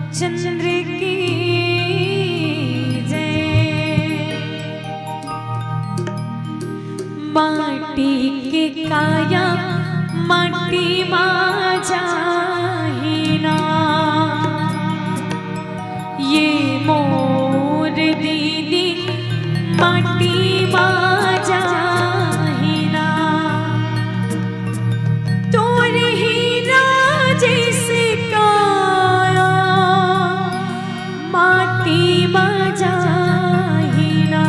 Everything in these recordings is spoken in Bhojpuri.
चंद्र की जय। माटी के काया माटी जाहिना, ये मोर दीदी माटी जाहिना। तोर हीरा जैसे काया माटी जाहिना।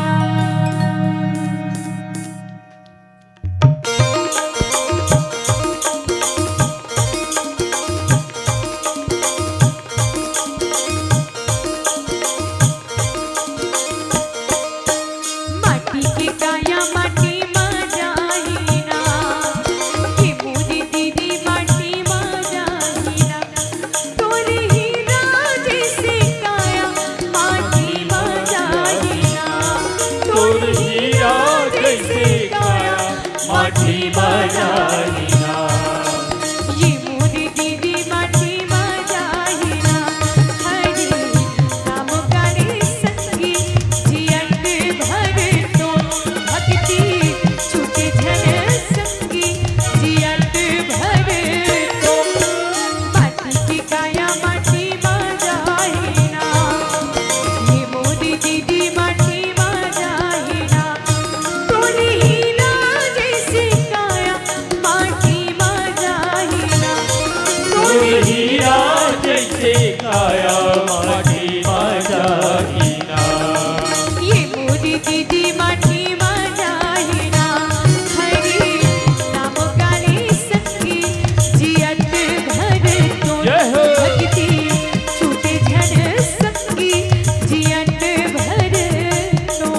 माटी जाहिना, ये मोरी दीदी माटी जाहिना। हरि नाम गाने संगी जियत भर तो भक्ति छूटे झन संगी जियत भर तो। माटी की काया माटी जाहिना, ये मोरी दीदी माटी जाहिना। तोरी हीरा जैसे काया माटी जाहिना। हीरा जैसे काया माटी जाहिना। ये मोरी दीदी माटी जाहिना। हरि नाम गाने संगी जियत भर तो भक्ति छूटे झन संगी जियत भर तो।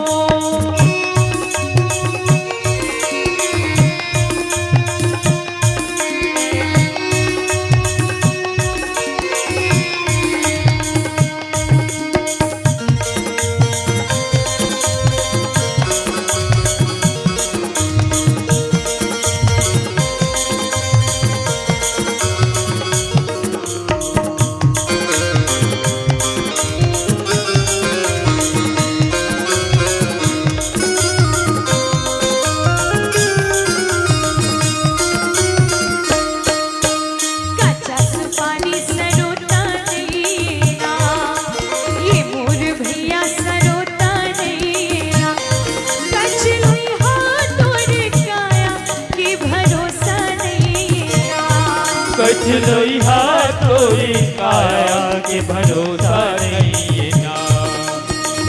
कछ लोहा तोरी काया के भरोसा नहीं ना।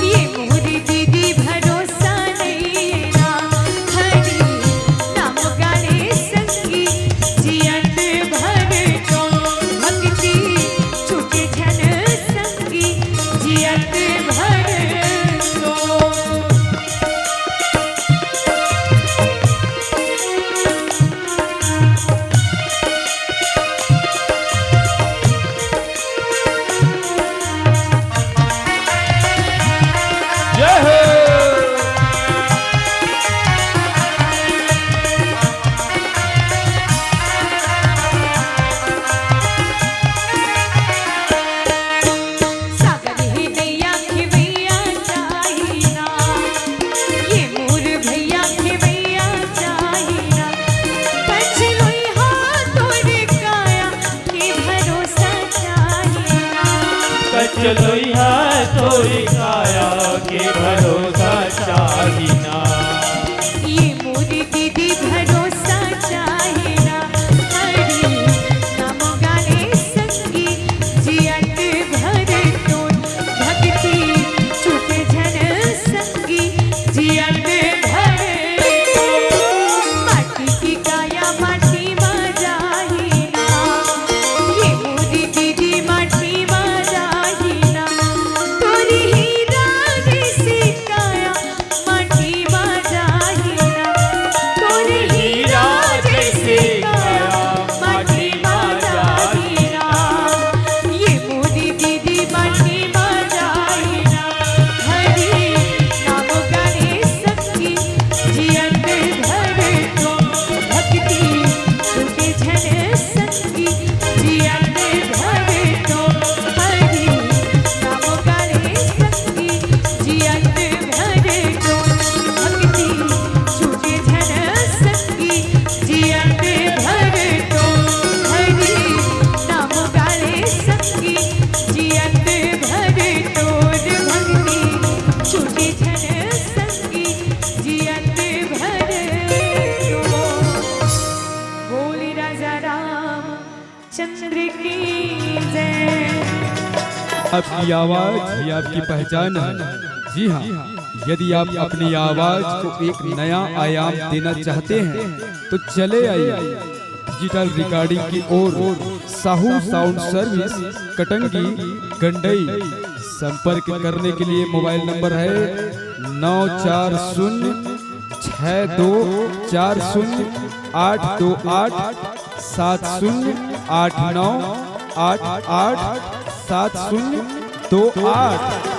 ये मोरी दीदी भरोसा नहीं ना। हरि नाम गाने संगी जियत भर तो भक्ति छूटे झन संगी जियत भर तो। लोहा तोरी काया के भरोसा चाहिना। ये मोरी दीदी भरोसा चाहिना। हरि नाम गाने संगी जियत भर तो भक्ति छूटे झन संगी जियत भर तो। माटी की काया माटी जाहिना, ये मोरी दीदी माटी जाहिना। तोरी हीरा जैसे काया माटी आपकी आवाज ही आपकी पहचान है। जी हाँ, यदि आप अपनी आवाज को एक नया आयाम देना चाहते हैं तो चले आइए डिजिटल रिकॉर्डिंग की ओर। Sahu sound service, Katangi, Gandai. संपर्क करने के लिए मोबाइल नंबर है 94062408287089887028।